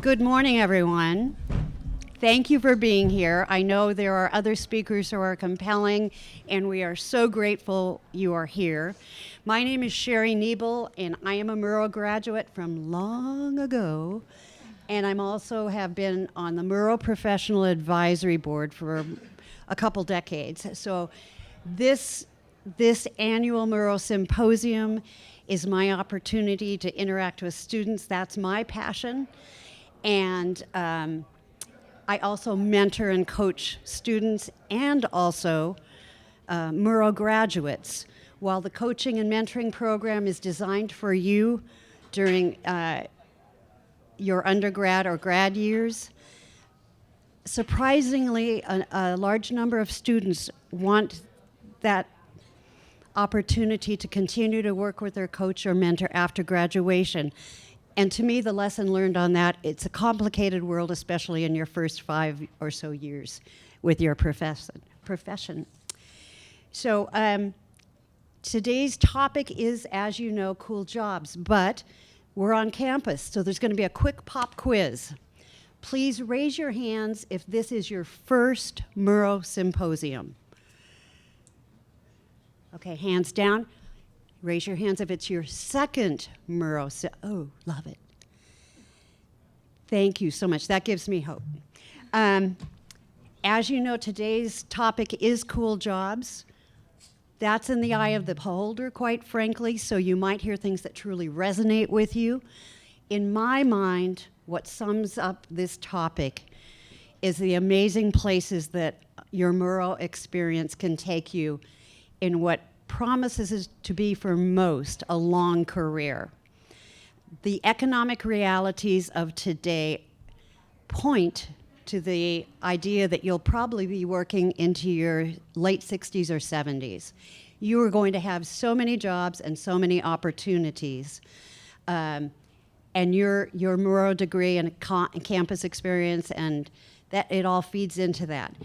Good morning, everyone. Thank you for being here. I know there are other speakers who are compelling, and we are so grateful you are here. My name is Sherry Nebel, and I am a Murrow graduate from long ago, and I'm also have been on the Murrow Professional Advisory Board for a couple decades. So this annual Murrow Symposium is my opportunity to interact with students. That's my passion. And I also mentor and coach students and also Murrow graduates. While the coaching and mentoring program is designed for you during your undergrad or grad years, surprisingly, a large number of students want that opportunity to continue to work with their coach or mentor after graduation. And to me, the lesson learned on that, it's a complicated world, especially in your first 5 or so years with your profession. So today's topic is, as you know, cool jobs, but we're on campus, so there's going to be a quick pop quiz. Please raise your hands if this is your first Murrow Symposium. Okay, hands down. Raise your hands if it's your second Murrow. Oh, love it. Thank you so much. That gives me hope. As you know, today's topic is cool jobs. That's in the eye of the beholder, quite frankly, so you might hear things that truly resonate with you. In my mind, what sums up this topic is the amazing places that your Murrow experience can take you in what promises to be for most a long career. The economic realities of today point to the idea that you'll probably be working into your late 60s or 70s. You are going to have so many jobs and so many opportunities. And your Murrow degree and campus experience, and that it all feeds into that.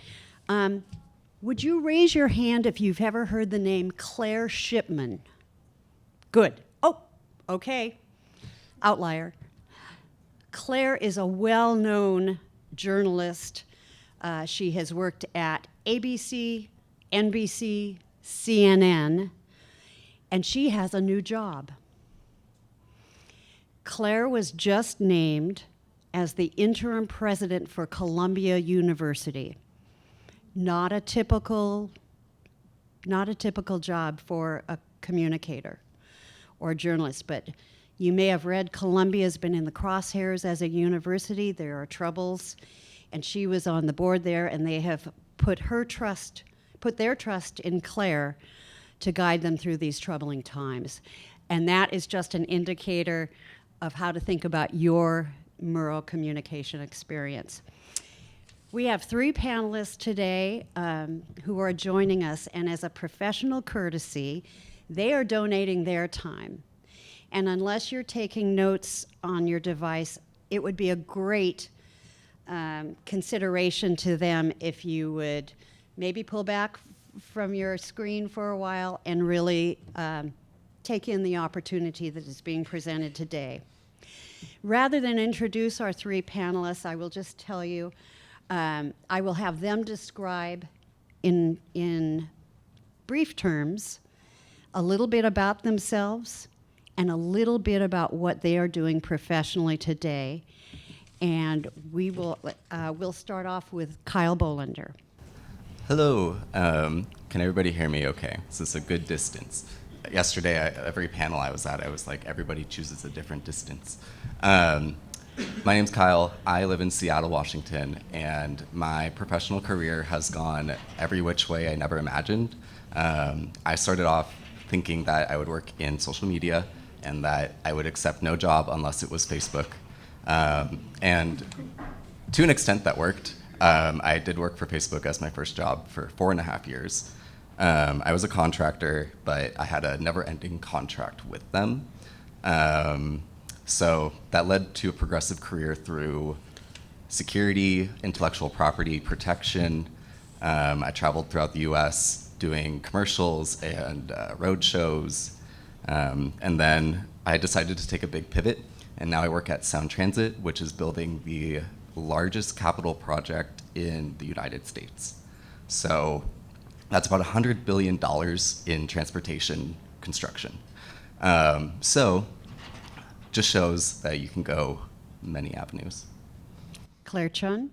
Would you raise your hand if you've ever heard the name Claire Shipman? Good. Oh, okay. Outlier. Claire is a well-known journalist. She has worked at ABC, NBC, CNN, and she has a new job. Claire was just named as the interim president for Columbia University. Not a typical job for a communicator or a journalist, but you may have read Columbia's been in the crosshairs as a university. There are troubles, and she was on the board there, and they have put their trust in Claire to guide them through these troubling times. And that is just an indicator of how to think about your Murrow communication experience. We have 3 panelists today who are joining us, and as a professional courtesy, they are donating their time. And unless you're taking notes on your device, it would be a great consideration to them if you would maybe pull back from your screen for a while and really take in the opportunity that is being presented today. Rather than introduce our 3 panelists, I will just tell you, I will have them describe in brief terms a little bit about themselves and a little bit about what they are doing professionally today. And we'll start off with Kyle Bolander. Hello. Can everybody hear me okay? Is this a good distance? Yesterday, every panel I was at, I was like, everybody chooses a different distance. My name's Kyle. I live in Seattle, Washington, and my professional career has gone every which way I never imagined. I started off thinking that I would work in social media and that I would accept no job unless it was Facebook. And to an extent that worked. I did work for Facebook as my first job for 4.5 years. I was a contractor, but I had a never-ending contract with them. So that led to a progressive career through security, intellectual property protection. I traveled throughout the US doing commercials and road shows. And then I decided to take a big pivot and now I work at Sound Transit, which is building the largest capital project in the United States. So that's about $100 billion in transportation construction. So just shows that you can go many avenues. Claire Chun?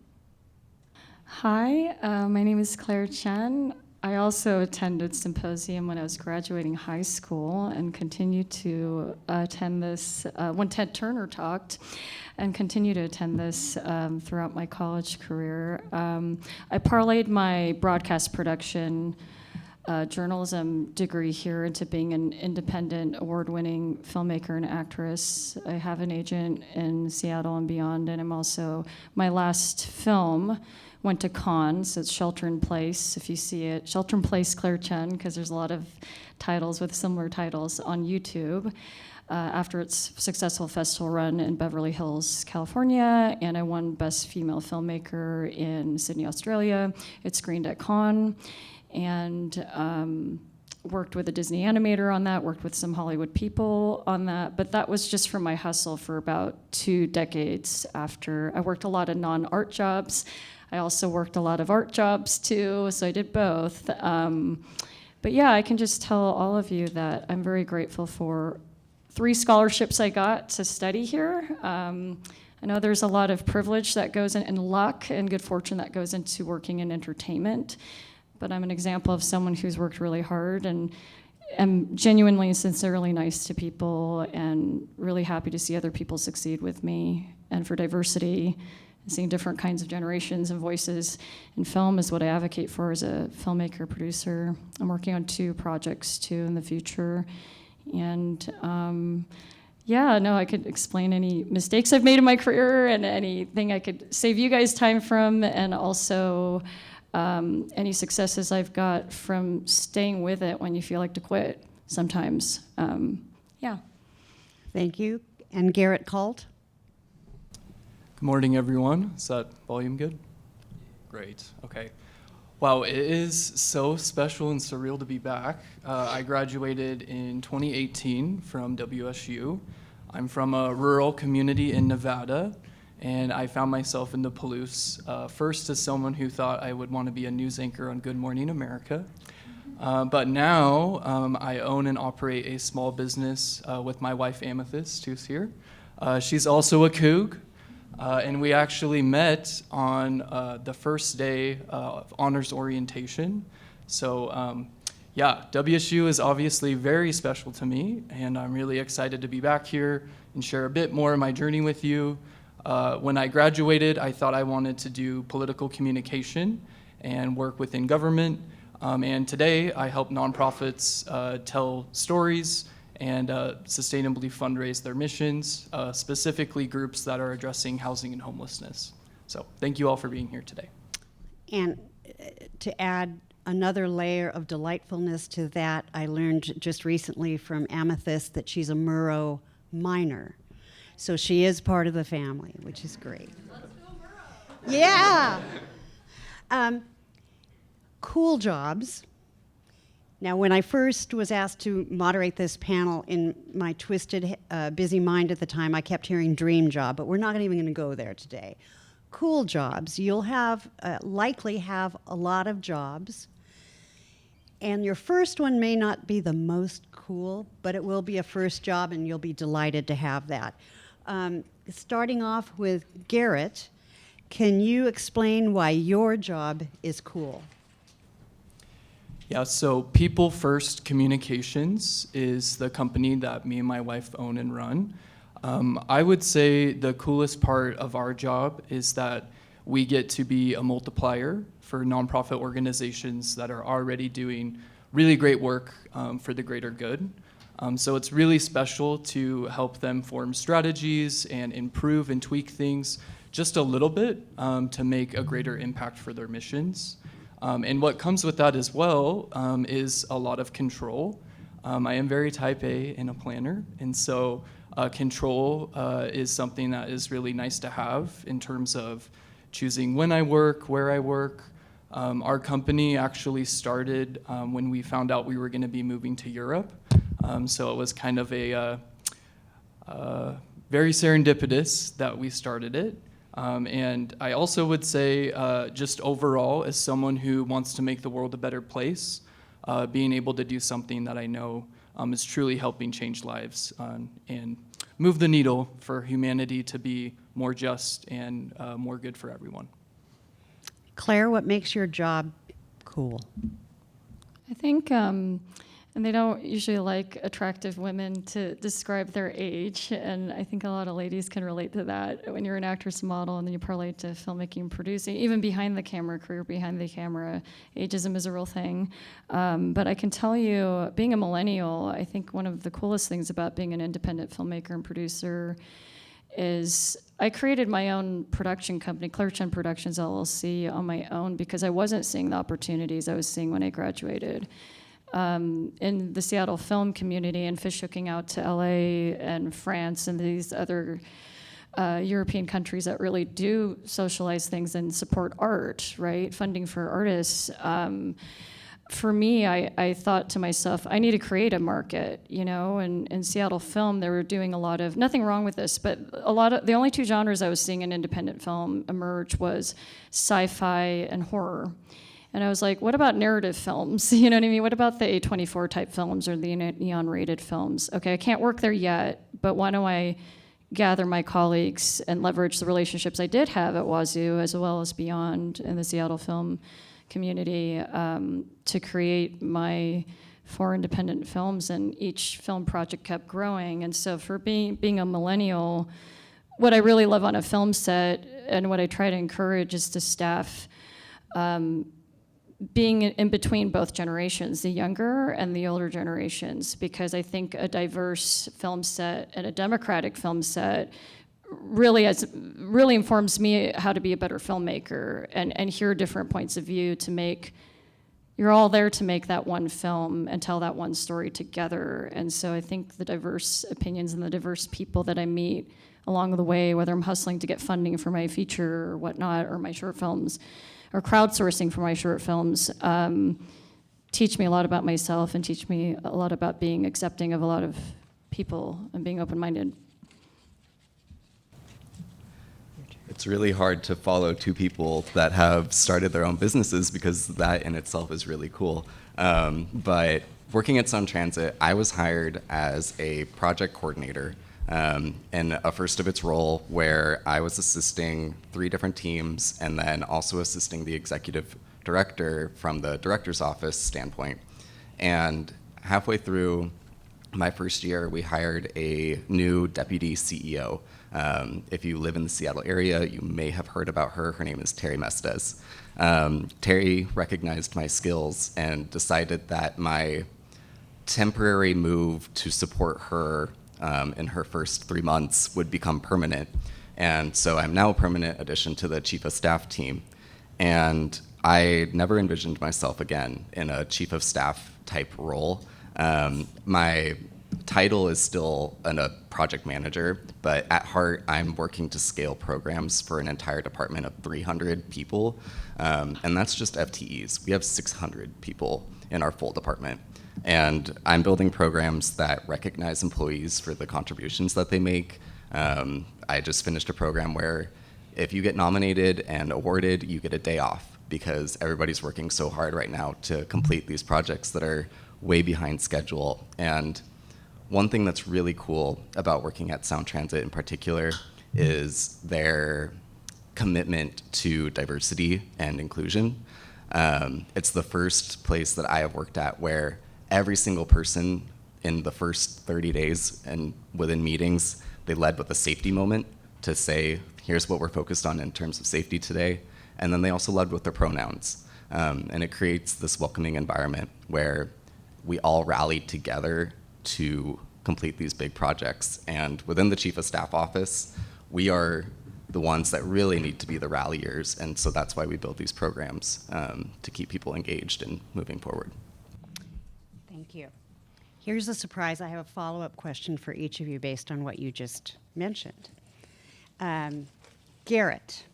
Hi, my name is Claire Chen. I also attended Symposium when I was graduating high school and continue to attend this when Ted Turner talked, and continue to attend this throughout my college career. I parlayed my broadcast production journalism degree here into being an independent, award-winning filmmaker and actress. I have an agent in Seattle and beyond, and I'm also, my last film went to Cannes, so it's Shelter in Place, if you see it. Shelter in Place, Claire Chen, because there's a lot of titles with similar titles on YouTube. After its successful festival run in Beverly Hills, California, and I won Best Female Filmmaker in Sydney, Australia. It screened at Cannes, and worked with a Disney animator on that, worked with some Hollywood people on that, but that was just from my hustle for about 2 decades after. I worked a lot of non-art jobs. I also worked a lot of art jobs too, so I did both. But yeah, I can just tell all of you that I'm very grateful for 3 scholarships I got to study here. I know there's a lot of privilege that goes in, and luck and good fortune that goes into working in entertainment, but I'm an example of someone who's worked really hard and am genuinely and sincerely nice to people, and really happy to see other people succeed with me. And for diversity, seeing different kinds of generations and voices in film is what I advocate for as a filmmaker, producer. I'm working on 2 projects too in the future. And yeah, no, I could explain any mistakes I've made in my career and anything I could save you guys time from, and also any successes I've got from staying with it when you feel like to quit sometimes. Yeah. Thank you. And Garrett Colt? Good morning, everyone. Is that volume good? Great. Okay. Wow, it is so special and surreal to be back. I graduated in 2018 from WSU. I'm from a rural community in Nevada, and I found myself in the Palouse, first as someone who thought I would want to be a news anchor on Good Morning America. But now I own and operate a small business with my wife, Amethyst, who's here. She's also a Cougar. And we actually met on the first day of honors orientation. So yeah, WSU is obviously very special to me, and I'm really excited to be back here and share a bit more of my journey with you. When I graduated, I thought I wanted to do political communication and work within government. And today, I help nonprofits tell stories and sustainably fundraise their missions, specifically groups that are addressing housing and homelessness. So thank you all for being here today. And to add another layer of delightfulness to that, I learned just recently from Amethyst that she's a Murrow minor. So she is part of the family, which is great. Let's go Murrow! Yeah! Cool jobs. Now, when I first was asked to moderate this panel, in my twisted, busy mind at the time, I kept hearing dream job, but we're not even going to go there today. Cool jobs. You'll have likely have a lot of jobs, and your first one may not be the most cool, but it will be a first job, and you'll be delighted to have that. Starting off with Garrett, can you explain why your job is cool? Yeah, so People First Communications is the company that me and my wife own and run. I would say the coolest part of our job is that we get to be a multiplier for nonprofit organizations that are already doing really great work for the greater good. So it's really special to help them form strategies and improve and tweak things just a little bit to make a greater impact for their missions. And what comes with that as well is a lot of control. I am very type A and a planner, and so control is something that is really nice to have in terms of choosing when I work, where I work. Our company actually started when we found out we were going to be moving to Europe, so it was kind of a very serendipitous that we started it. And I also would say, just overall, as someone who wants to make the world a better place, being able to do something that I know is truly helping change lives and move the needle for humanity to be more just and more good for everyone. Claire, what makes your job cool? I think, and they don't usually like attractive women to describe their age, and I think a lot of ladies can relate to that. When you're an actress, model, and then you parlay to filmmaking, producing, even behind the camera, career behind the camera, ageism is a real thing. But I can tell you, being a millennial, I think one of the coolest things about being an independent filmmaker and producer is I created my own production company, Claire Chen Productions LLC, on my own because I wasn't seeing the opportunities I was seeing when I graduated. In the Seattle film community and fish hooking out to LA and France and these other European countries that really do socialize things and support art, right? Funding for artists. For me, I thought to myself, I need to create a market, you know, and in Seattle film, they were doing a lot of, nothing wrong with this, but the only two genres I was seeing in independent film emerge was sci-fi and horror. And I was like, what about narrative films? You know what I mean? What about the A24 type films or the neon rated films? Okay, I can't work there yet, but why don't I gather my colleagues and leverage the relationships I did have at Wazoo as well as beyond in the Seattle film community to create my 4 independent films, and each film project kept growing. And so for being a millennial, what I really love on a film set and what I try to encourage is to staff being in between both generations, the younger and the older generations, because I think a diverse film set and a democratic film set really informs me how to be a better filmmaker and hear different points of view to make, you're all there to make that one film and tell that one story together. And so I think the diverse opinions and the diverse people that I meet along the way, whether I'm hustling to get funding for my feature or whatnot, or my short films, or crowdsourcing for my short films, teach me a lot about myself and teach me a lot about being accepting of a lot of people and being open-minded. It's really hard to follow 2 people that have started their own businesses because that in itself is really cool. But working at Sun Transit, I was hired as a project coordinator in a first of its role where I was assisting 3 different teams and then also assisting the executive director from the director's office standpoint. And halfway through my first year, we hired a new deputy CEO. If you live in the Seattle area, you may have heard about her. Her name is Terry Mestes. Terry recognized my skills and decided that my temporary move to support her in her first 3 months would become permanent. And so I'm now a permanent addition to the chief of staff team. And I never envisioned myself again in a chief of staff type role. My title is still a project manager, but at heart, I'm working to scale programs for an entire department of 300 people. And that's just FTEs. We have 600 people in our full department. And I'm building programs that recognize employees for the contributions that they make. I just finished a program where if you get nominated and awarded, you get a day off because everybody's working so hard right now to complete these projects that are way behind schedule. And one thing that's really cool about working at Sound Transit in particular is their commitment to diversity and inclusion. It's the first place that I have worked at where every single person in the first 30 days and within meetings, they led with a safety moment to say, here's what we're focused on in terms of safety today. And then they also led with their pronouns. And it creates this welcoming environment where we all rallied together to complete these big projects. And within the Chief of Staff office, we are the ones that really need to be the ralliers. And so that's why we build these programs to keep people engaged and moving forward. Thank you. Here's a surprise. I have a follow-up question for each of you based on what you just mentioned. Garrett,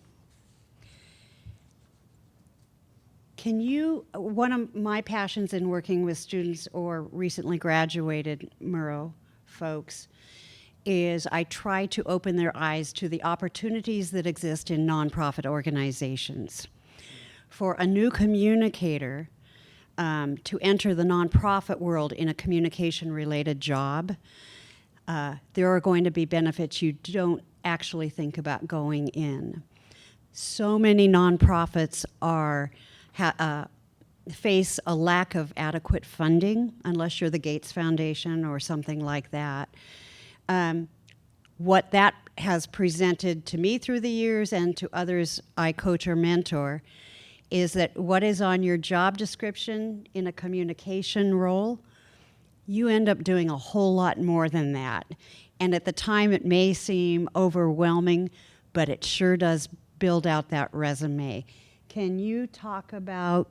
one of my passions in working with students or recently graduated Murrow folks is I try to open their eyes to the opportunities that exist in nonprofit organizations. For a new communicator to enter the nonprofit world in a communication-related job, there are going to be benefits you don't actually think about going in. So many nonprofits face a lack of adequate funding, unless you're the Gates Foundation or something like that. What that has presented to me through the years and to others I coach or mentor is that what is on your job description in a communication role, you end up doing a whole lot more than that. And at the time it may seem overwhelming, but it sure does build out that resume. Can you talk about,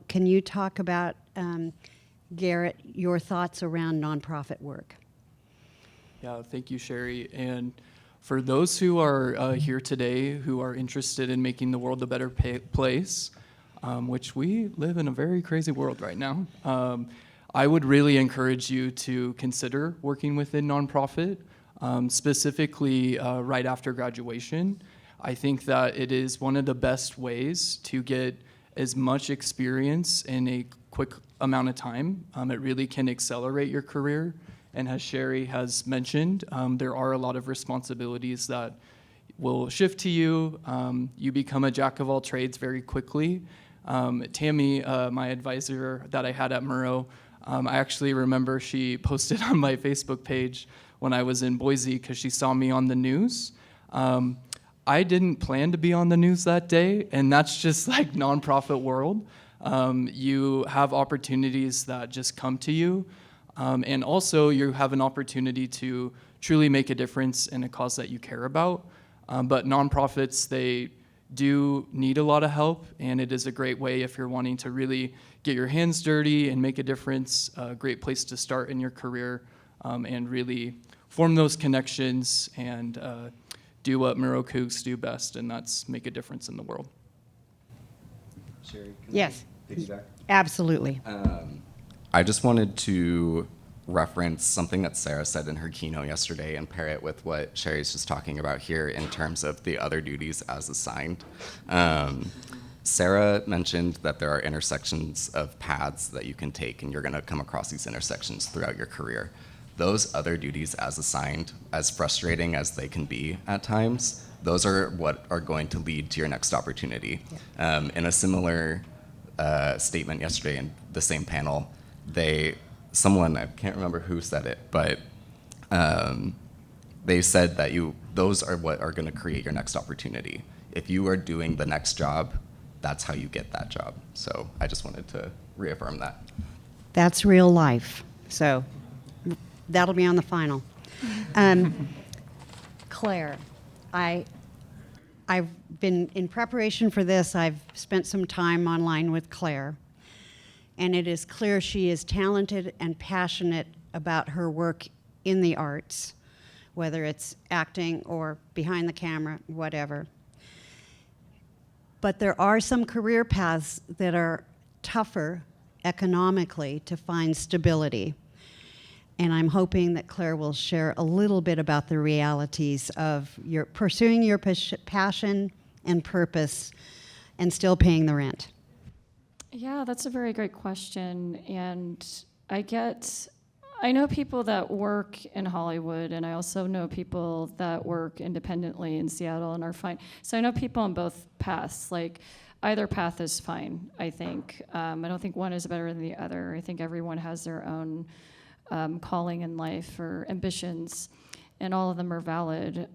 Garrett, your thoughts around nonprofit work? Yeah, thank you, Sherry. And for those who are here today who are interested in making the world a better place, which we live in a very crazy world right now, I would really encourage you to consider working within nonprofit, specifically right after graduation. I think that it is one of the best ways to get as much experience in a quick amount of time. It really can accelerate your career. And as Sherry has mentioned, there are a lot of responsibilities that will shift to you. You become a jack of all trades very quickly. Tammy, my advisor that I had at Murrow, I actually remember she posted on my Facebook page when I was in Boise because she saw me on the news. I didn't plan to be on the news that day, and that's just like nonprofit world. You have opportunities that just come to you, and also you have an opportunity to truly make a difference in a cause that you care about. But nonprofits, they do need a lot of help, and it is a great way if you're wanting to really get your hands dirty and make a difference, a great place to start in your career, and really form those connections and do what Murrow Cougs do best, and that's make a difference in the world. Sherry, Yes. piggyback? Absolutely. I just wanted to reference something that Sarah said in her keynote yesterday and pair it with what Sherry's just talking about here in terms of the other duties as assigned. Sarah mentioned that there are intersections of paths that you can take, and you're going to come across these intersections throughout your career. Those other duties as assigned, as frustrating as they can be at times, those are what are going to lead to your next opportunity. Yeah. In a similar statement yesterday in the same panel, someone, I can't remember who said it, but they said that those are what are going to create your next opportunity. If you are doing the next job, that's how you get that job. So I just wanted to reaffirm that. That's real life. So that'll be on the final. Claire, I've been, in preparation for this, I've spent some time online with Claire, and it is clear she is talented and passionate about her work in the arts, whether it's acting or behind the camera, whatever. But there are some career paths that are tougher economically to find stability. And I'm hoping that Claire will share a little bit about the realities of pursuing your passion and purpose and still paying the rent. Yeah, that's a very great question. And I know people that work in Hollywood, and I also know people that work independently in Seattle and are fine. So I know people on both paths. Like, either path is fine, I think. I don't think one is better than the other. I think everyone has their own calling in life or ambitions, and all of them are valid.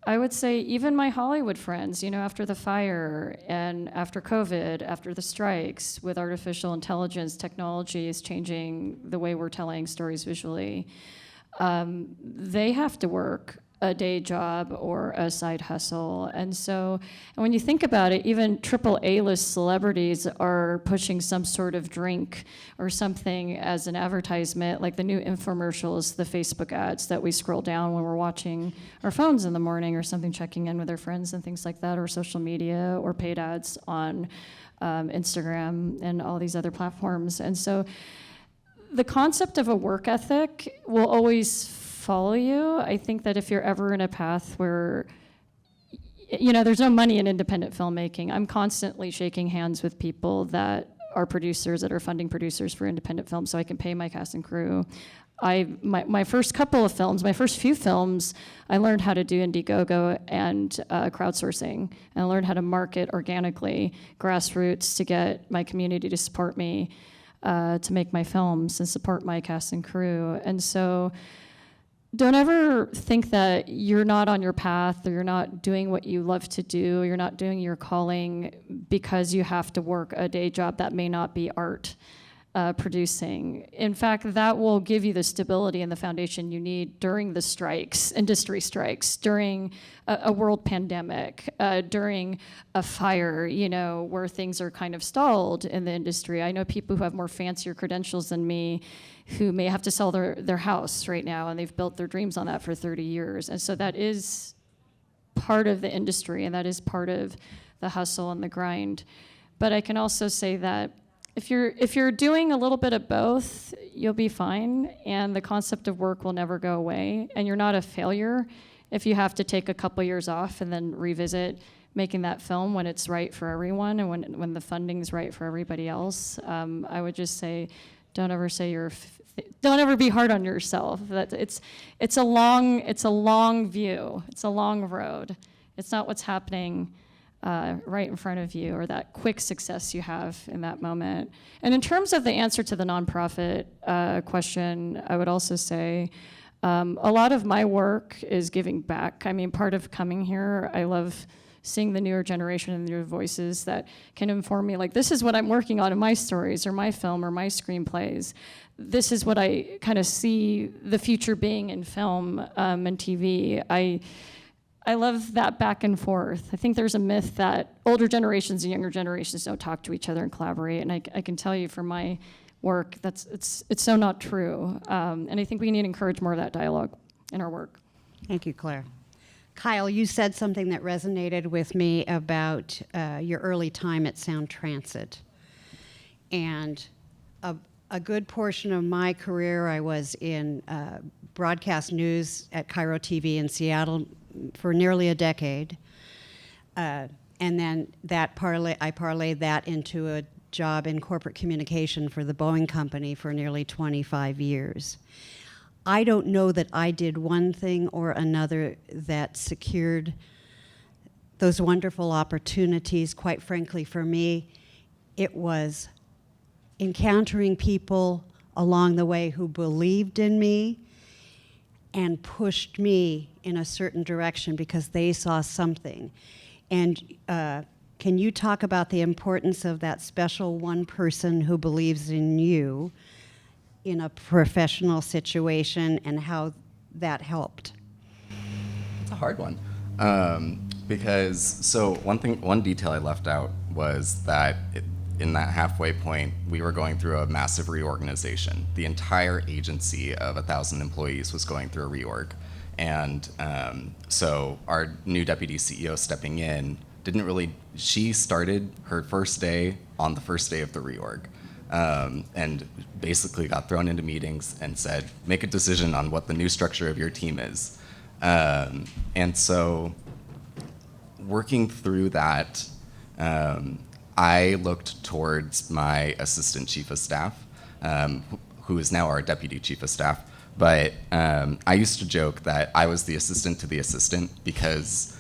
I would say even my Hollywood friends, after the fire and after COVID, after the strikes, with artificial intelligence, technology is changing the way we're telling stories visually. They have to work a day job or a side hustle. And when you think about it, even triple A-list celebrities are pushing some sort of drink or something as an advertisement, like the new infomercials, the Facebook ads that we scroll down when we're watching our phones in the morning or something, checking in with our friends and things like that, or social media, or paid ads on Instagram and all these other platforms. And so the concept of a work ethic will always follow you. I think that if you're ever in a path where, you know, there's no money in independent filmmaking, I'm constantly shaking hands with people that are producers, that are funding producers for independent films, so I can pay my cast and crew. My first couple of films, my first few films, I learned how to do Indiegogo and crowdsourcing, and I learned how to market organically, grassroots, to get my community to support me, to make my films and support my cast and crew. And so don't ever think that you're not on your path, or you're not doing what you love to do, you're not doing your calling because you have to work a day job that may not be art. Producing. In fact, that will give you the stability and the foundation you need during the strikes, industry strikes, during a world pandemic, during a fire, you know, where things are kind of stalled in the industry. I know people who have more fancier credentials than me who may have to sell their house right now, and they've built their dreams on that for 30 years. And so that is part of the industry, and that is part of the hustle and the grind. But I can also say that if you're doing a little bit of both, you'll be fine, and the concept of work will never go away, and you're not a failure if you have to take a couple years off and then revisit making that film when it's right for everyone and when the funding's right for everybody else. I would just say, don't ever say don't ever be hard on yourself. That it's a long view. It's a long road. It's not what's happening right in front of you, or that quick success you have in that moment. And in terms of the answer to the nonprofit question, I would also say a lot of my work is giving back. I mean, part of coming here, I love seeing the newer generation and the newer voices that can inform me, like, this is what I'm working on in my stories or my film or my screenplays. This is what I kind of see the future being in film and TV. I love that back and forth. I think there's a myth that older generations and younger generations don't talk to each other and collaborate, and I can tell you from my work it's so not true. And I think we need to encourage more of that dialogue in our work. Thank you, Claire. Kyle, you said something that resonated with me about your early time at Sound Transit. And a good portion of my career, I was in broadcast news at KIRO-TV in Seattle for nearly a decade. And then I parlayed that into a job in corporate communication for the Boeing Company for nearly 25 years. I don't know that I did one thing or another that secured those wonderful opportunities. Quite frankly, for me, it was encountering people along the way who believed in me and pushed me in a certain direction because they saw something. And can you talk about the importance of that special one person who believes in you in a professional situation and how that helped? It's a hard one. Because one detail I left out was that in that halfway point, we were going through a massive reorganization. The entire agency of 1,000 employees was going through a reorg. And so our new deputy CEO stepping in she started her first day on the first day of the reorg. And basically got thrown into meetings and said, make a decision on what the new structure of your team is. And so working through that, I looked towards my assistant chief of staff, who is now our deputy chief of staff. But I used to joke that I was the assistant to the assistant because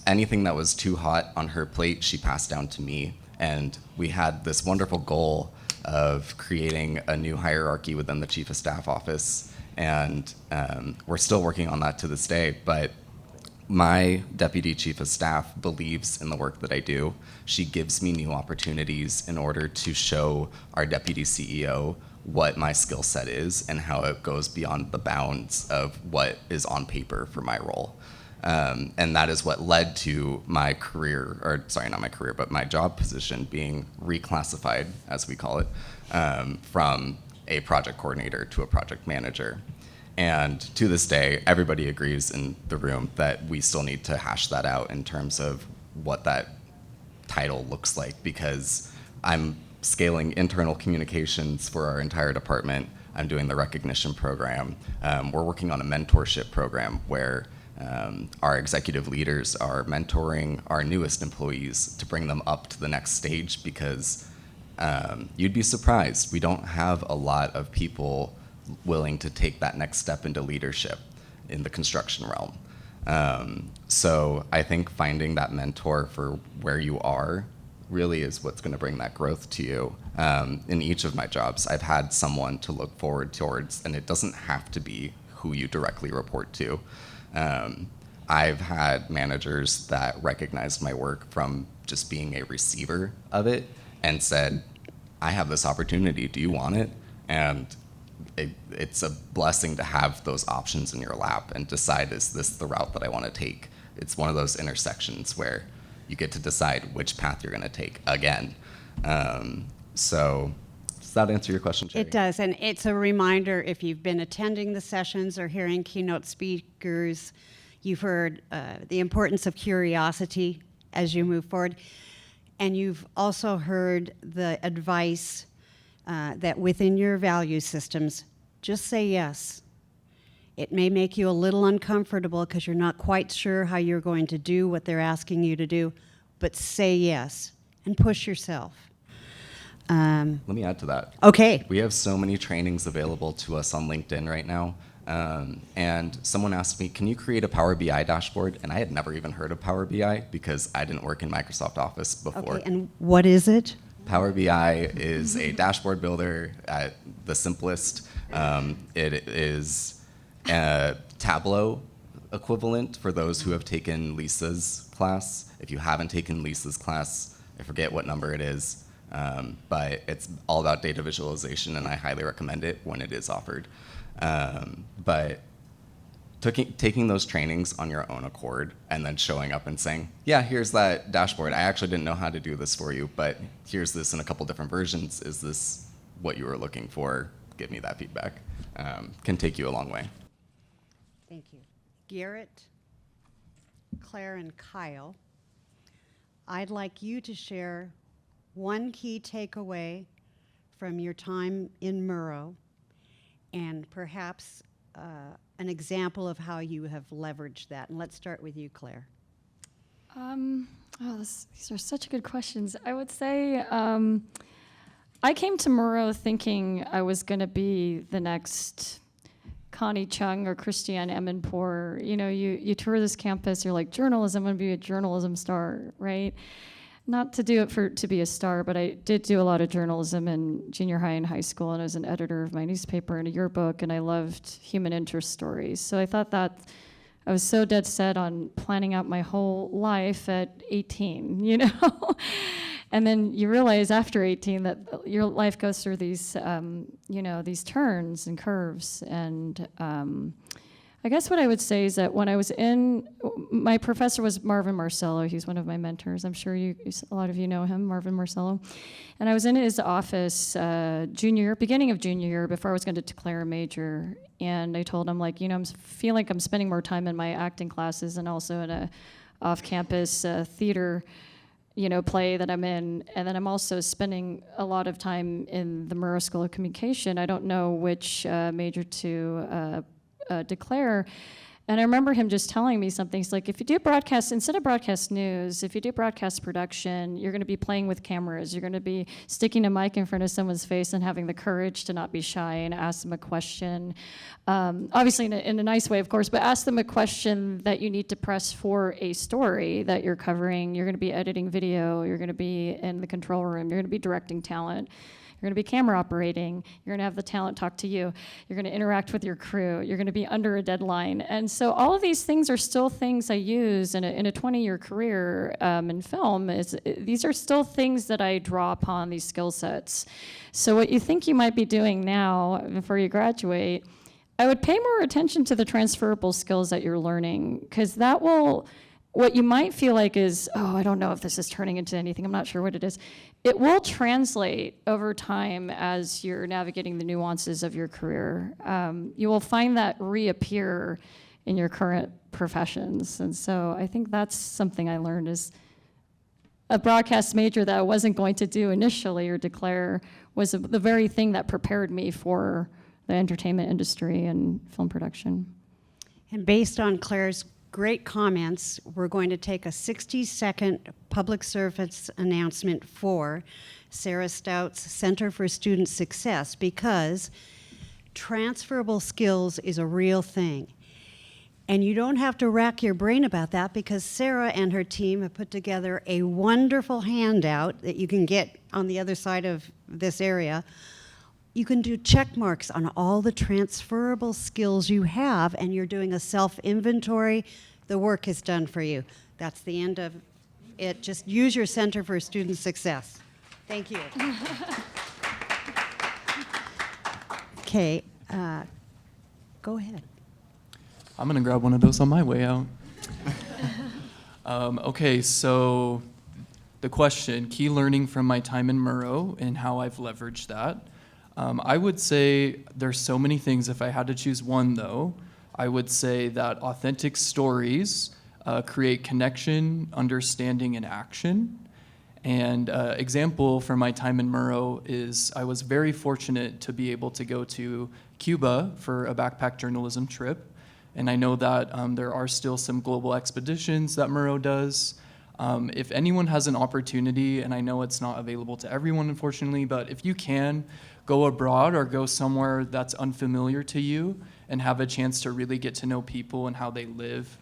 anything that was too hot on her plate, she passed down to me. And we had this wonderful goal of creating a new hierarchy within the chief of staff office. And we're still working on that to this day. But my deputy chief of staff believes in the work that I do. She gives me new opportunities in order to show our deputy CEO what my skill set is and how it goes beyond the bounds of what is on paper for my role. And that is what led to my career, or sorry, not my career, but my job position being reclassified, as we call it, from a project coordinator to a project manager. And to this day, everybody agrees in the room that we still need to hash that out in terms of what that title looks like, because I'm scaling internal communications for our entire department. I'm doing the recognition program. We're working on a mentorship program where our executive leaders are mentoring our newest employees to bring them up to the next stage, because you'd be surprised. We don't have a lot of people willing to take that next step into leadership in the construction realm. So I think finding that mentor for where you are really is what's going to bring that growth to you. In each of my jobs, I've had someone to look forward towards, and it doesn't have to be who you directly report to. I've had managers that recognized my work from just being a receiver of it and said, I have this opportunity, do you want it? And it's a blessing to have those options in your lap and decide, is this the route that I want to take? It's one of those intersections where you get to decide which path you're going to take again. So does that answer your question, Jerry? It does, and it's a reminder, if you've been attending the sessions or hearing keynote speakers, you've heard the importance of curiosity as you move forward, and you've also heard the advice that within your value systems, just say yes. It may make you a little uncomfortable because you're not quite sure how you're going to do what they're asking you to do, but say yes and push yourself. Let me add to that. Okay. We have so many trainings available to us on LinkedIn right now. And someone asked me, can you create a Power BI dashboard? And I had never even heard of Power BI because I didn't work in Microsoft Office before. Okay, and what is it? Power BI is a dashboard builder at the simplest. It is a Tableau equivalent for those who have taken Lisa's class. If you haven't taken Lisa's class, I forget what number it is, but it's all about data visualization, and I highly recommend it when it is offered. But taking those trainings on your own accord and then showing up and saying, yeah, here's that dashboard. I actually didn't know how to do this for you, but here's this in a couple different versions. Is this what you were looking for? Give me that feedback. Can take you a long way. Thank you. Garrett, Claire, and Kyle, I'd like you to share one key takeaway from your time in Murrow, and perhaps an example of how you have leveraged that. And let's start with you, Claire. These are such good questions. I would say I came to Murrow thinking I was going to be the next Connie Chung or Christiane Emenpour. You know, you tour this campus, you're like, journalism, I'm going to be a journalism star, right? Not to do it to be a star, but I did do a lot of journalism in junior high and high school, and I was an editor of my newspaper and a yearbook, and I loved human interest stories. So I thought that I was so dead set on planning out my whole life at 18, you know? And then you realize after 18 that your life goes through these, these turns and curves. And I guess what I would say is that when I was my professor was Marvin Marcello. He's one of my mentors. I'm sure a lot of you know him, Marvin Marcello. And I was in his office beginning of junior year, before I was going to declare a major. And I told him, I feel like I'm spending more time in my acting classes and also in a off-campus theater play that I'm in, and then I'm also spending a lot of time in the Murrow School of Communication. I don't know which major to declare. And I remember him just telling me something. He's like, if you do broadcast, instead of broadcast news, if you do broadcast production, you're going to be playing with cameras. You're going to be sticking a mic in front of someone's face and having the courage to not be shy and ask them a question. Obviously in a nice way, of course, but ask them a question that you need to press for a story that you're covering. You're going to be editing video. You're going to be in the control room. You're going to be directing talent. You're going to be camera operating. You're going to have the talent talk to you. You're going to interact with your crew. You're going to be under a deadline. And so all of these things are still things I use in a 20-year career in film. These are still things that I draw upon, these skill sets. So what you think you might be doing now before you graduate, I would pay more attention to the transferable skills that you're learning, because that will, what you might feel like is, oh, I don't know if this is turning into anything. I'm not sure what it is. It will translate over time as you're navigating the nuances of your career. You will find that reappear in your current professions. And so I think that's something I learned, is a broadcast major that I wasn't going to do initially or declare was the very thing that prepared me for the entertainment industry and film production. And based on Claire's great comments, we're going to take a 60-second public service announcement for Sarah Stout's Center for Student Success, because transferable skills is a real thing. And you don't have to rack your brain about that, because Sarah and her team have put together a wonderful handout that you can get on the other side of this area. You can do check marks on all the transferable skills you have, and you're doing a self-inventory. The work is done for you. That's the end of it. Just use your Center for Student Success. Thank you. Okay, go ahead. I'm gonna grab one of those on my way out. Okay, so the question, key learning from my time in Murrow and how I've leveraged that. I would say there's so many things. If I had to choose one, though, I would say that authentic stories create connection, understanding, and action. And example from my time in Murrow is I was very fortunate to be able to go to Cuba for a backpack journalism trip. And I know that there are still some global expeditions that Murrow does. If anyone has an opportunity, and I know it's not available to everyone, unfortunately, but if you can, go abroad or go somewhere that's unfamiliar to you and have a chance to really get to know people and how they live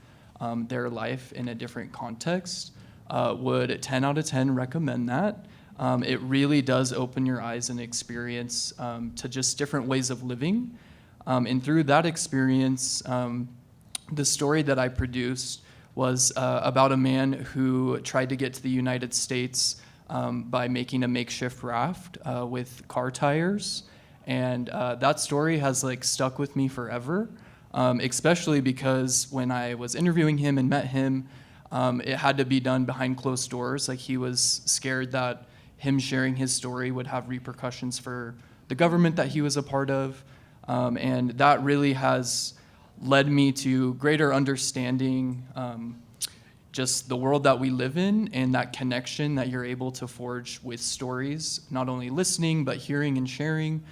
their life in a different context, would 10 out of 10 recommend that. It really does open your eyes and experience to just different ways of living. And through that experience, the story that I produced was about a man who tried to get to the United States by making a makeshift raft with car tires. And that story has stuck with me forever, especially because when I was interviewing him and met him, it had to be done behind closed doors. He was scared that him sharing his story would have repercussions for the government that he was a part of. And that really has led me to greater understanding just the world that we live in and that connection that you're able to forge with stories, not only listening, but hearing and sharing.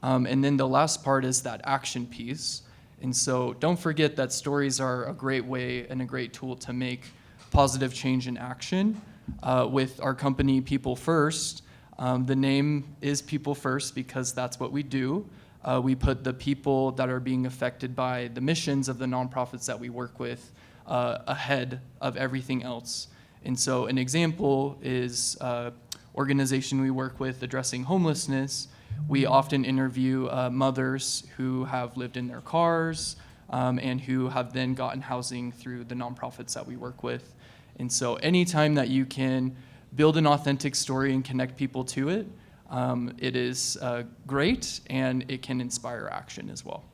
And then the last part is that action piece. And so don't forget that stories are a great way and a great tool to make positive change in action. With our company, People First, the name is People First because that's what we do. We put the people that are being affected by the missions of the nonprofits that we work with ahead of everything else. And so an example is organization we work with addressing homelessness. We often interview mothers who have lived in their cars and who have then gotten housing through the nonprofits that we work with. And so anytime that you can build an authentic story and connect people to it, it is great, and it can inspire action as well.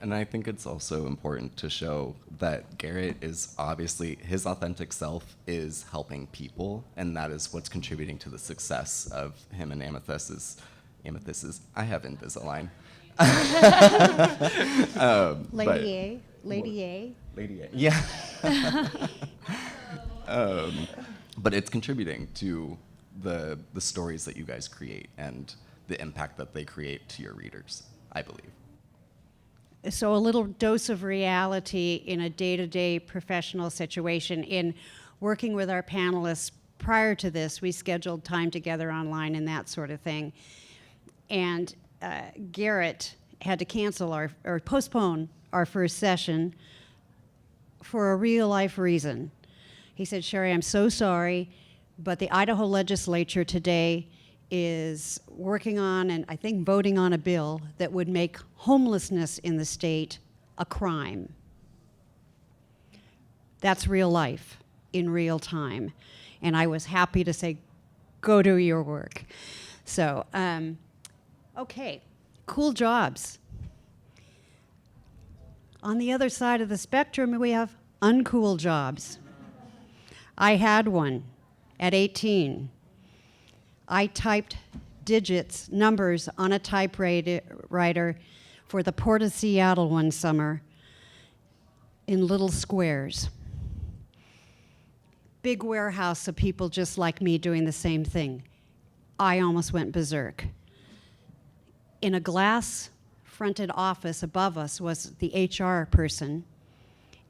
And I think it's also important to show that Garrett is obviously, his authentic self is helping people, and that is what's contributing to the success of him and Amethyst's, I have Invisalign. Lady A. Yeah. But it's contributing to the stories that you guys create and the impact that they create to your readers, I believe. So a little dose of reality in a day-to-day professional situation. In working with our panelists prior to this, we scheduled time together online and that sort of thing. And Garrett had to cancel or postpone our first session for a real-life reason. He said, "Sherry, I'm so sorry, but the Idaho legislature today is working on and I think voting on a bill that would make homelessness in the state a crime." That's real life in real time. And I was happy to say, go do your work. So, okay, cool jobs. On the other side of the spectrum, we have uncool jobs. I had one at 18. I typed numbers on a typewriter for the Port of Seattle one summer in little squares. Big warehouse of people just like me doing the same thing. I almost went berserk. in a glass-fronted office above us was the HR person,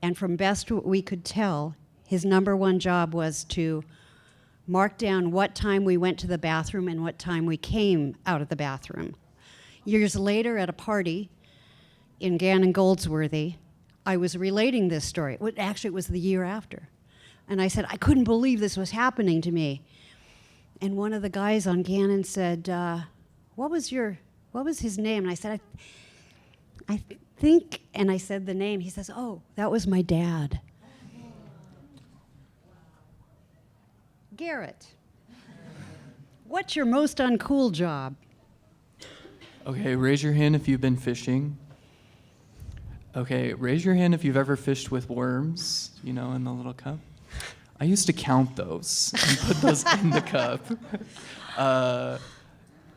and from best what we could tell, his number one job was to mark down what time we went to the bathroom and what time we came out of the bathroom. Years later at a party in Gannon Goldsworthy, I was relating this story. Actually, it was the year after. And I said, I couldn't believe this was happening to me. And one of the guys on Gannon said, what was his name? And I said, I think, and I said the name. He says, oh, that was my dad. Garrett, what's your most uncool job? Okay, raise your hand if you've been fishing. Okay, raise your hand if you've ever fished with worms, in the little cup. I used to count those and put those in the cup.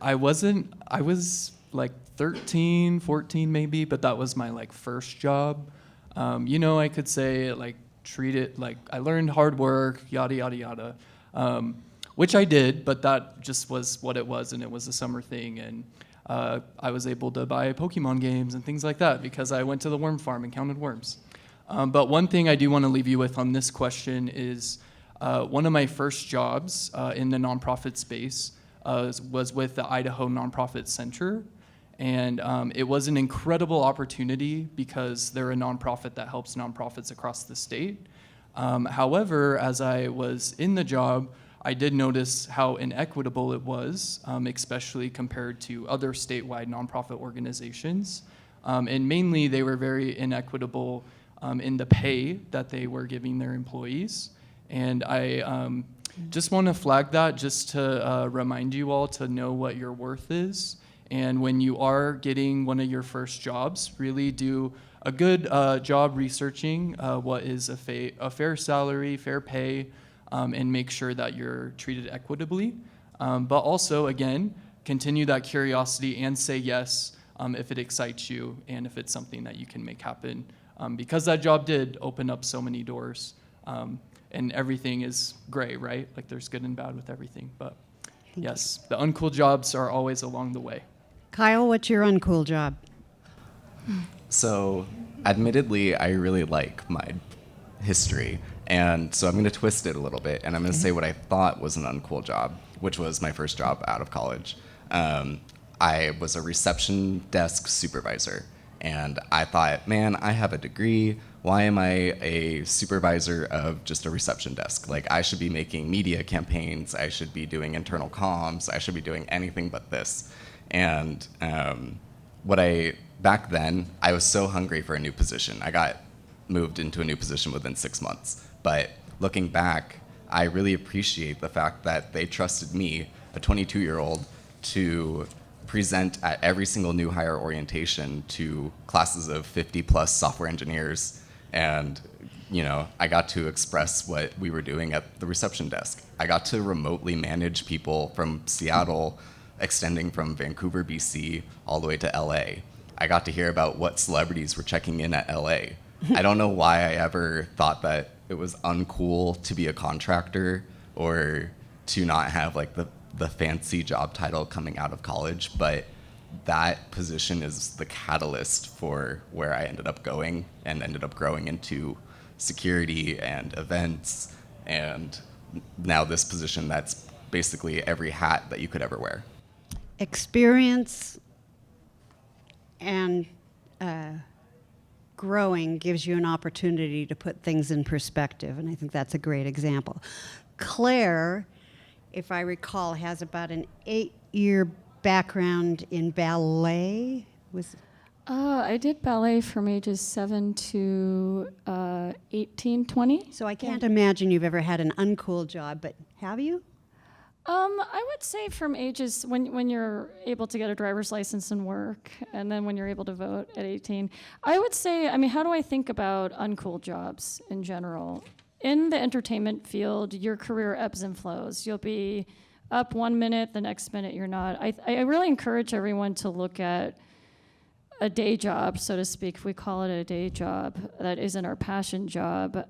I was like 13, 14 maybe, but that was my first job. I could say treat it like I learned hard work, yada, yada, yada. Which I did, but that just was what it was, and it was a summer thing, and I was able to buy Pokemon games and things like that because I went to the worm farm and counted worms. But one thing I do want to leave you with on this question is one of my first jobs in the nonprofit space was with the Idaho Nonprofit Center. And it was an incredible opportunity because they're a nonprofit that helps nonprofits across the state. However, as I was in the job, I did notice how inequitable it was, especially compared to other statewide nonprofit organizations. And mainly, they were very inequitable in the pay that they were giving their employees. And I just want to flag that just to remind you all to know what your worth is. And when you are getting one of your first jobs, really do a good job researching what is a fair salary, fair pay, and make sure that you're treated equitably. But also, again, continue that curiosity and say yes if it excites you and if it's something that you can make happen. Because that job did open up so many doors. And everything is gray, right? There's good and bad with everything. But yes, the uncool jobs are always along the way. Kyle, what's your uncool job? So, admittedly, I really like my history. And so I'm going to twist it a little bit, and I'm going to say what I thought was an uncool job, which was my first job out of college. I was a reception desk supervisor, and I thought, man, I have a degree. Why am I a supervisor of just a reception desk? I should be making media campaigns. I should be doing internal comms. I should be doing anything but this. And back then, I was so hungry for a new position. I got moved into a new position within 6 months. But looking back, I really appreciate the fact that they trusted me, a 22-year-old, to present at every single new hire orientation to classes of 50-plus software engineers. And, I got to express what we were doing at the reception desk. I got to remotely manage people from Seattle, extending from Vancouver, BC, all the way to LA. I got to hear about what celebrities were checking in at LA. I don't know why I ever thought that it was uncool to be a contractor or to not have the fancy job title coming out of college, but that position is the catalyst for where I ended up going and ended up growing into security and events, and now this position that's basically every hat that you could ever wear. Experience and growing gives you an opportunity to put things in perspective, and I think that's a great example. Claire, if I recall, has about an 8-year background in ballet. I did ballet from ages 7 to 18, 20. So I can't imagine you've ever had an uncool job, but have you? I would say from ages when you're able to get a driver's license and work, and then when you're able to vote at 18. I would say, how do I think about uncool jobs in general? In the entertainment field, your career ebbs and flows. You'll be up 1 minute, the next minute you're not. I really encourage everyone to look at a day job, so to speak, if we call it a day job, that isn't our passion job.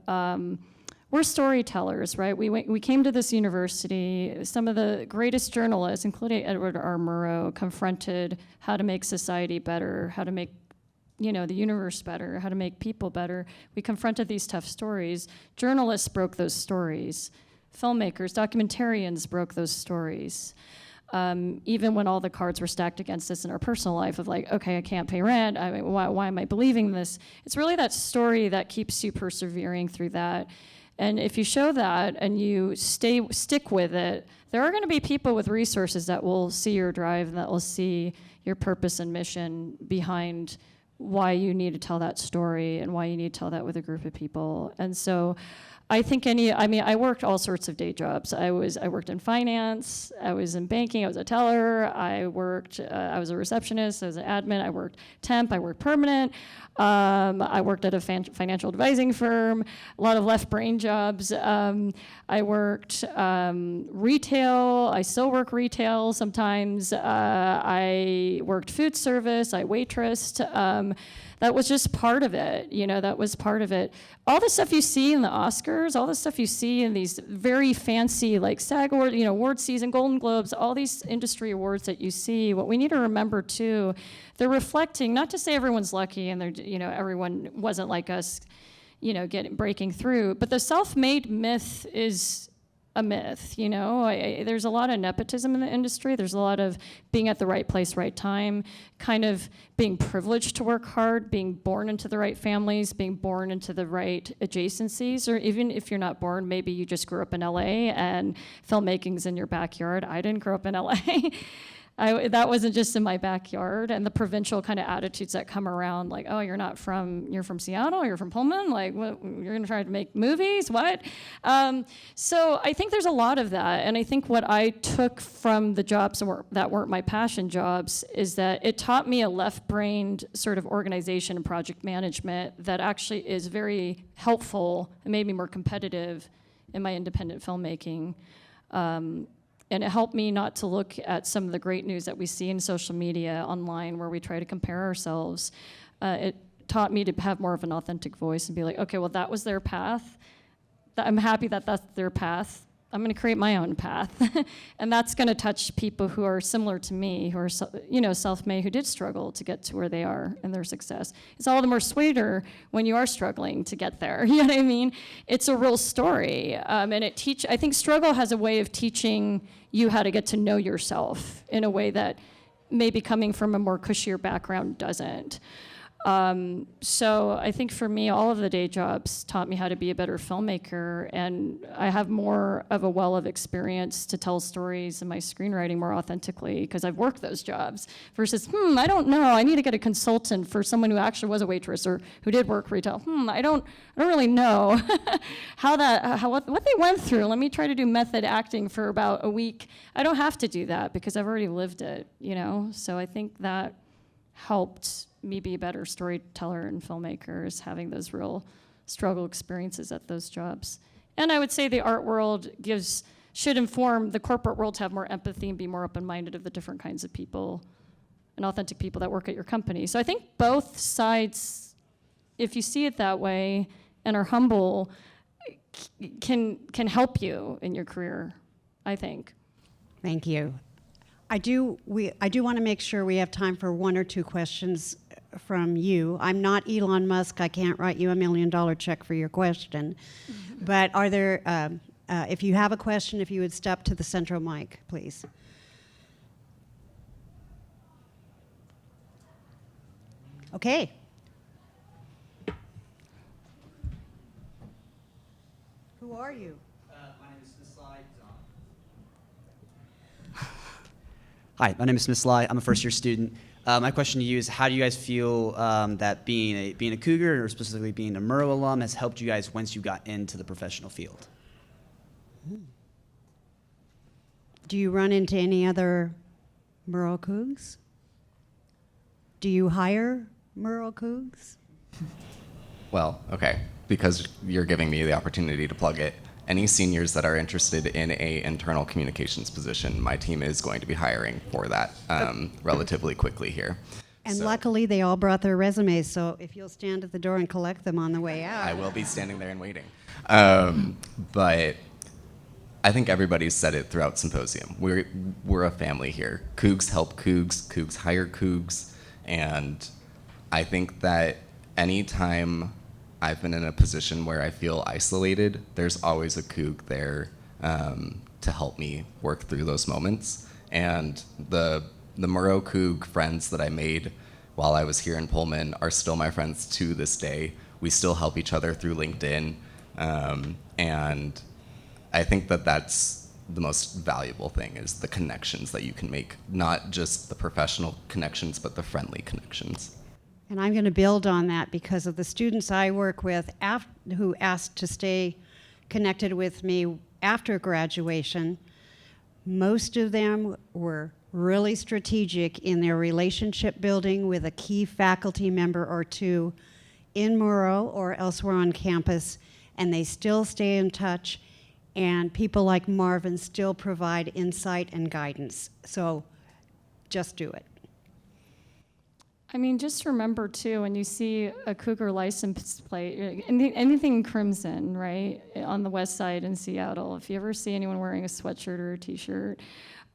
we're storytellers, right? We came to this university, some of the greatest journalists, including Edward R. Murrow, confronted how to make society better, how to make the universe better, how to make people better. We confronted these tough stories. Journalists broke those stories. Filmmakers, documentarians broke those stories. Even when all the cards were stacked against us in our personal life of like, okay, I can't pay rent, why am I believing this? It's really that story that keeps you persevering through that. And if you show that and you stick with it, there are going to be people with resources that will see your drive and that will see your purpose and mission behind why you need to tell that story and why you need to tell that with a group of people. And so I think I worked all sorts of day jobs. I worked in finance, I was in banking, I was a teller, I was a receptionist, I was an admin, I worked temp, I worked permanent, I worked at a financial advising firm, a lot of left brain jobs. I worked retail, I still work retail sometimes. I worked food service, I waitressed. That was just part of it, that was part of it. All the stuff you see in the Oscars, all the stuff you see in these very fancy, like SAG award, award season, Golden Globes, all these industry awards that you see, what we need to remember too, they're reflecting, not to say everyone's lucky and everyone wasn't like us, breaking through, but the self-made myth is a myth, there's a lot of nepotism in the industry. There's a lot of being at the right place, right time, kind of being privileged to work hard, being born into the right families, being born into the right adjacencies, or even if you're not born, maybe you just grew up in LA and filmmaking's in your backyard. I didn't grow up in LA. That wasn't just in my backyard, and the provincial kind of attitudes that come around, like, oh, you're from Seattle, you're from Pullman, like, what, you're gonna try to make movies, what? So I think there's a lot of that, and I think what I took from the jobs that weren't my passion jobs is that it taught me a left-brained sort of organization and project management that actually is very helpful and made me more competitive in my independent filmmaking. And it helped me not to look at some of the great news that we see in social media online where we try to compare ourselves. It taught me to have more of an authentic voice and be like, okay, well, that was their path. I'm happy that that's their path. I'm going to create my own path. And that's going to touch people who are similar to me, who are self-made, who did struggle to get to where they are and their success. It's all the more sweeter when you are struggling to get there. You know what I mean? It's a real story. And I think struggle has a way of teaching you how to get to know yourself in a way that maybe coming from a more cushier background doesn't. So I think for me, all of the day jobs taught me how to be a better filmmaker, and I have more of a well of experience to tell stories in my screenwriting more authentically because I've worked those jobs versus, I don't know, I need to get a consultant for someone who actually was a waitress or who did work retail. I don't really know what they went through. Let me try to do method acting for about a week. I don't have to do that because I've already lived it, So I think that helped me be a better storyteller and filmmaker is having those real struggle experiences at those jobs. And I would say the art world should inform the corporate world to have more empathy and be more open-minded of the different kinds of people and authentic people that work at your company. So I think both sides, if you see it that way and are humble, can help you in your career, I think. Thank you. I do want to make sure we have time for one or two questions from you. I'm not Elon Musk. I can't write you $1 million check for your question. But are there, if you have a question, if you would step to the central mic, please. Okay. Who are you? My name is Hi, my name is Smith Sly. I'm a first-year student. My question to you is, how do you guys feel that being a Cougar, or specifically being a Murrow alum, has helped you guys once you got into the professional field? Do you run into any other Murrow Cougs? Do you hire Murrow Cougs? Well, okay, because you're giving me the opportunity to plug it. Any seniors that are interested in a internal communications position, my team is going to be hiring for that relatively quickly here. And So luckily, they all brought their resumes, so if you'll stand at the door and collect them on the way out. I will be standing there and waiting. But I think everybody's said it throughout Symposium. We're a family here. Cougs help Cougs, Cougs hire Cougs, and I think that anytime I've been in a position where I feel isolated, there's always a Coug there to help me work through those moments. And the Murrow Coug friends that I made while I was here in Pullman are still my friends to this day. We still help each other through LinkedIn, and I think that that's the most valuable thing, is the connections that you can make, not just the professional connections, but the friendly connections. And I'm going to build on that because of the students I work with who asked to stay connected with me after graduation. Most of them were really strategic in their relationship building with a key faculty member or two in Murrow or elsewhere on campus, and they still stay in touch, and people like Marvin still provide insight and guidance. So just do it. I mean, just remember too, when you see a Cougar license plate, anything crimson, right, on the west side in Seattle, if you ever see anyone wearing a sweatshirt or a t-shirt,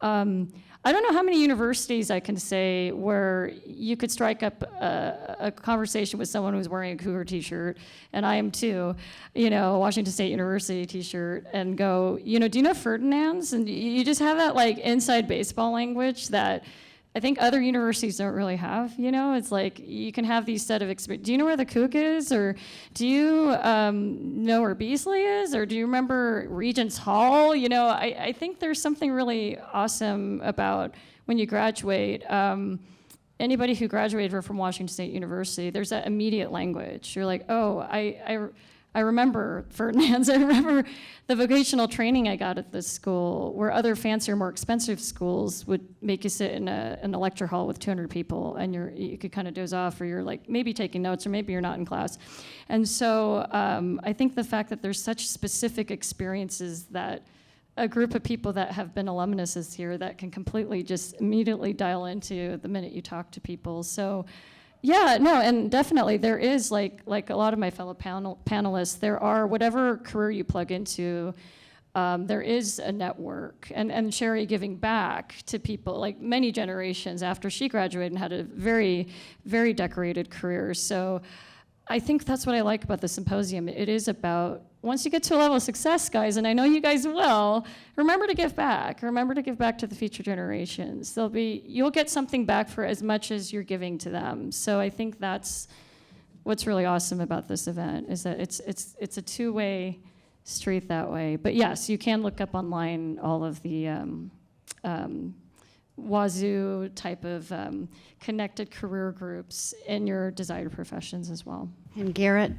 I don't know how many universities I can say where you could strike up a conversation with someone who's wearing a Cougar t-shirt, and I am too, Washington State University t-shirt, and go, do you know Ferdinand's? And you just have that like inside baseball language that I think other universities don't really have, It's like you can have these set of experiences. Do you know where the Coug is? Or do you know where Beasley is? Or do you remember Regents Hall? I think there's something really awesome about when you graduate. Anybody who graduated from Washington State University, there's that immediate language. You're like, oh, I remember Ferdinand's. I remember the vocational training I got at this school, where other fancier, more expensive schools would make you sit in a lecture hall with 200 people, and you could kind of doze off, or you're like maybe taking notes, or maybe you're not in class. And so I think the fact that there's such specific experiences that a group of people that have been alumnuses here that can completely just immediately dial into the minute you talk to people. So. Yeah, no, and definitely there is, like a lot of my fellow panelists, there are, whatever career you plug into, there is a network. And Sherry giving back to people, like many generations after she graduated and had a very, very decorated career. So I think that's what I like about the Symposium. It is about, once you get to a level of success, guys, and I know you guys will, remember to give back. Remember to give back to the future generations. You'll get something back for as much as you're giving to them. So I think that's what's really awesome about this event, is that it's a two-way street that way. But yes, you can look up online all of the Wazoo type of connected career groups in your desired professions as well. And Garrett,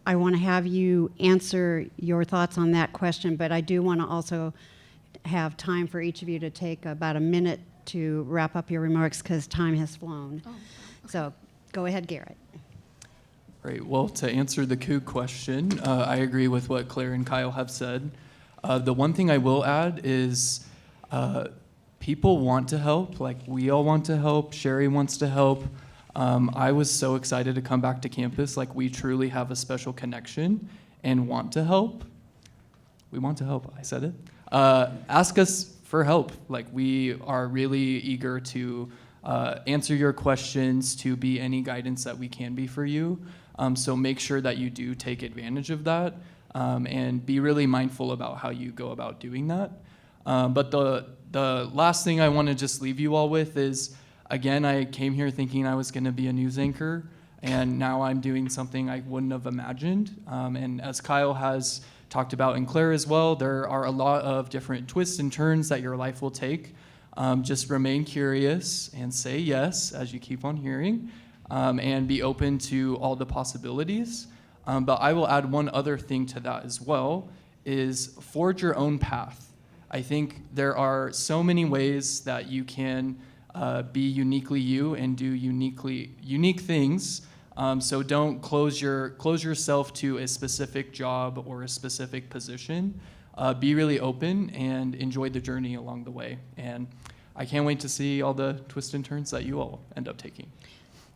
I want to have you answer your thoughts on that question, but I do want to also have time for each of you to take about a minute to wrap up your remarks, because time has flown. Oh, okay. So go ahead, Garrett. Great. Well, to answer the Coug question, I agree with what Claire and Kyle have said. The one thing I will add is people want to help. Like, we all want to help. Sherry wants to help. I was so excited to come back to campus. Like, we truly have a special connection and want to help. We want to help. I said it. Ask us for help. Like, we are really eager to answer your questions, to be any guidance that we can be for you. So make sure that you do take advantage of that, and be really mindful about how you go about doing that. But the last thing I want to just leave you all with is, again, I came here thinking I was going to be a news anchor, and now I'm doing something I wouldn't have imagined. And as Kyle has talked about, and Claire as well, there are a lot of different twists and turns that your life will take. Just remain curious and say yes as you keep on hearing, and be open to all the possibilities. But I will add one other thing to that as well, is forge your own path. I think there are so many ways that you can be uniquely you and do unique things. So don't close yourself to a specific job or a specific position. Be really open and enjoy the journey along the way. And I can't wait to see all the twists and turns that you all end up taking.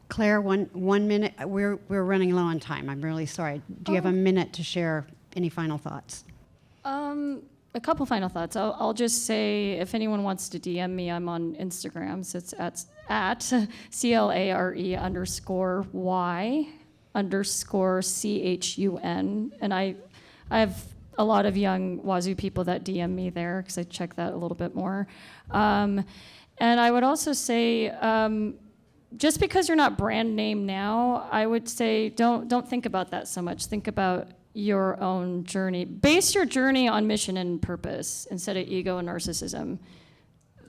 Claire, one minute. We're running low on time. I'm really sorry. Do you have a minute to share any final thoughts? A couple final thoughts. I'll just say, if anyone wants to DM me, I'm on Instagram. So it's at CLARE_Y_CHUN. And I have a lot of young Wazoo people that DM me there because I check that a little bit more. And I would also say, just because you're not brand name now, I would say don't think about that so much. Think about your own journey. Base your journey on mission and purpose instead of ego and narcissism.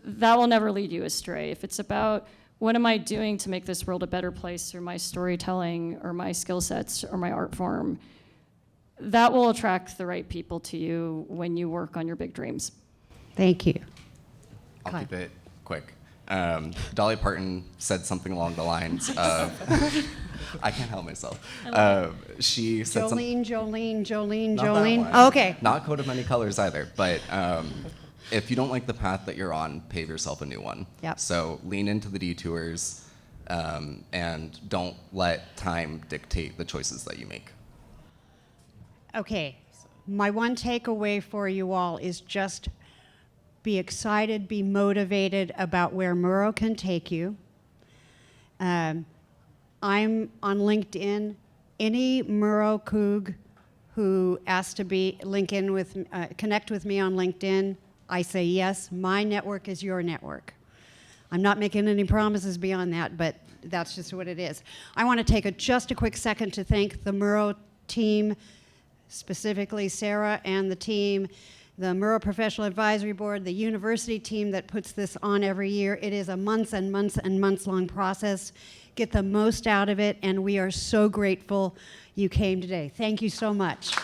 That will never lead you astray. If it's about what am I doing to make this world a better place through my storytelling or my skill sets or my art form, that will attract the right people to you when you work on your big dreams. Thank you. I'll keep it quick. Dolly Parton said something along the lines of, I can't help myself. She said Jolene. Okay. Not Coat of Many Colors either, but if you don't like the path that you're on, pave yourself a new one. Yep. So lean into the detours and don't let time dictate the choices that you make. Okay. My one takeaway for you all is just be excited, be motivated about where Murrow can take you. I'm on LinkedIn. Any Murrow Coug who asks to connect with me on LinkedIn, I say yes. My network is your network. I'm not making any promises beyond that, but that's just what it is. I want to take just a quick second to thank the Murrow team, specifically Sarah and the team, the Murrow Professional Advisory Board, the university team that puts this on every year. It is a months and months and months long process. Get the most out of it, and we are so grateful you came today. Thank you so much.